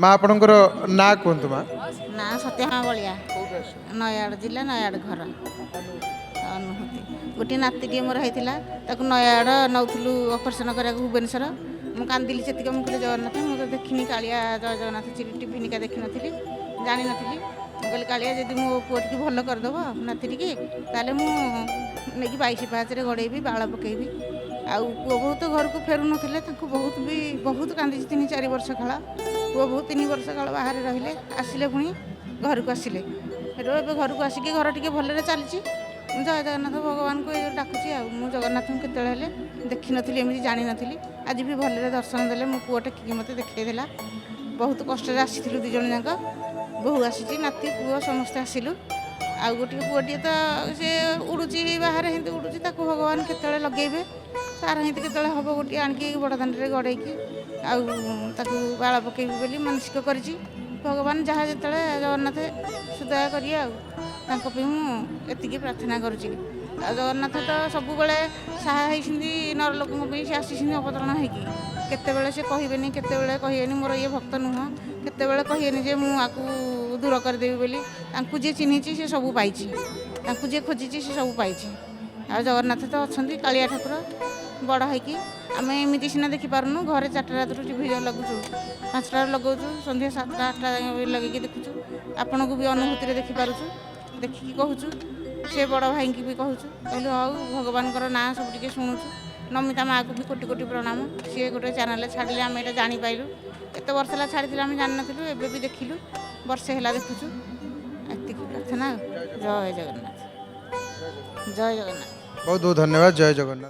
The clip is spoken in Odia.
ମା ଆପଣଙ୍କର ନାଁ କୁହନ୍ତୁ ମା। ନା ସତ୍ୟମା ବଳିଆ, ନୟାଗଡ଼ ଜିଲ୍ଲା, ନୟାଗଡ଼ ଘର। ଅନୁଭୂତି ଗୋଟିଏ ନାତିଟିଏ ମୋର ହେଇଥିଲା, ତାକୁ ନୟାଗଡ଼ ନେଉଥିଲୁ ଅପରେସନ୍ କରିବାକୁ ଭୁବନେଶ୍ୱର। ମୁଁ କାନ୍ଦିଲି ସେତିକି, ମୁଁ କହିଲି ଜଗନ୍ନାଥ ମୁଁ ତ ଦେଖିନି କାଳିଆ ଜୟ ଜଗନ୍ନାଥ ଟିଭିନିକା ଦେଖିନଥିଲି, ଜାଣିନଥିଲି। ମୁଁ କହିଲି କାଳିଆ ଯଦି ମୋ ପୁଅ ଟିକେ ଭଲ କରିଦେବ ନାତି ଟିକେ, ତାହେଲେ ମୁଁ ନେଇକି 22 ପାହାଚରେ ଗଡ଼େଇବି, ବାଳ ପକେଇବି। ଆଉ ପୁଅ ବୋହୂ ତ ଘରକୁ ଫେରୁନଥିଲେ, ତାଙ୍କୁ ବହୁତ କାନ୍ଦିଛି 3-4 ବର୍ଷ କାଳ। ପୁଅ ବୋହୂ 3 ବର୍ଷ କାଳ ବାହାରେ ରହିଲେ, ଆସିଲେ ପୁଣି ଘରକୁ ଆସିଲେ। ସେଠୁ ଏବେ ଘରକୁ ଆସିକି ଘର ଟିକେ ଭଲରେ ଚାଲିଛି। ମୁଁ ଜୟ ଜଗନ୍ନାଥ ଭଗବାନଙ୍କୁ ଏଇ ଡାକୁଛି ଆଉ। ମୁଁ ଜଗନ୍ନାଥଙ୍କୁ କେତେବେଳେ ହେଲେ ଦେଖିନଥିଲି, ଏମିତି ଜାଣିନଥିଲି। ଆଜି ବି ଭଲରେ ଦର୍ଶନ ଦେଲେ, ମୋ ପୁଅ ଟେକିକି ମୋତେ ଦେଖାଇ ଦେଲା। ବହୁତ କଷ୍ଟରେ ଆସିଥିଲୁ 2 ଜଣ ଯାକ, ବୋହୂ ଆସିଛି, ନାତି ପୁଅ ସମସ୍ତେ ଆସିଲୁ। ଆଉ ଗୋଟିଏ ପୁଅଟିଏ ତ ସେ ଉଡ଼ୁଛି ବାହାରେ, ସେମିତି ଉଡ଼ୁଛି, ତାକୁ ଭଗବାନ କେତେବେଳେ ଲଗେଇବେ। ତାର ସେମିତି କେତେବେଳେ ହେବ ଗୋଟିଏ ଆଣିକି ବଡ଼ ଦାଣ୍ଡରେ ଗଡ଼େଇକି, ଆଉ ତାକୁ ବାଳ ପକେଇବି ବୋଲି ମାନସିକ କରିଛି। ଭଗବାନ ଯାହା ଯେତେବେଳେ ଜଗନ୍ନାଥ ସୁଦୟା କରିବେ ଆଉ। ତାଙ୍କ ପାଇଁ ମୁଁ ଏତିକି ପ୍ରାର୍ଥନା କରୁଛି। ଆଉ ଜଗନ୍ନାଥ ତ ସବୁବେଳେ ସାହା ହେଇଛନ୍ତି ନର ଲୋକଙ୍କ ପାଇଁ, ସେ ଆସିଛନ୍ତି ଅବତରଣ ହେଇକି। କେତେବେଳେ ସେ କହିବେନି, କେତେବେଳେ କହିବେନି ମୋର ଇଏ ଭକ୍ତ ନୁହଁ, କେତେବେଳେ କହିବେନି ଯେ ମୁଁ ଆକୁ ଦୂର କରିଦେବି ବୋଲି। ତାଙ୍କୁ ଯିଏ ଚିହ୍ନିଛି ସେ ସବୁ ପାଇଛି, ତାଙ୍କୁ ଯିଏ ଖୋଜିଛି ସେ ସବୁ ପାଇଛି। ଆଉ ଜଗନ୍ନାଥ ତ ଅଛନ୍ତି କାଳିଆ ଠାକୁର ବଡ଼ ହେଇକି। ଆମେ ଏମିତି ସିନା ଦେଖିପାରୁନୁ, ଘରେ 4ଟା ରାତିରୁ ଟିଭି ଲଗାଉଛୁ, 5ଟାରେ ଲଗାଉଛୁ, ସନ୍ଧ୍ୟା 7ଟା 8ଟା ଲଗେଇକି ଦେଖୁଛୁ। ଆପଣଙ୍କୁ ବି ଅନୁଭୂତିରେ ଦେଖିପାରୁଛୁ, ଦେଖିକି କହୁଛୁ। ସେ ବଡ଼ ଭାଇଙ୍କି ବି କହୁଛୁ, କହିଲୁ ହଉ ଭଗବାନଙ୍କର ନାଁ ସବୁ ଟିକେ ଶୁଣୁଛୁ। ନମିତା ମାଆକୁ ବି କୋଟି କୋଟି ପ୍ରଣାମ, ସିଏ ଗୋଟେ ଚ୍ୟାନେଲ୍ ଛାଡ଼ିଲେ, ଆମେ ଏଇଟା ଜାଣିପାରିଲୁ। କେତେ ବର୍ଷ ହେଲା ଛାଡ଼ିଥିଲେ ଆମେ ଜାଣିନଥିଲୁ, ଏବେ ବି ଦେଖିଲୁ, ବର୍ଷେ ହେଲା ଦେଖୁଛୁ। ଏତିକି ପ୍ରାର୍ଥନା ଆଉ। ଜୟ ଜଗନ୍ନାଥ, ଜୟ ଜଗନ୍ନାଥ। ବହୁତ ବହୁତ ଧନ୍ୟବାଦ। ଜୟ ଜଗନ୍ନାଥ।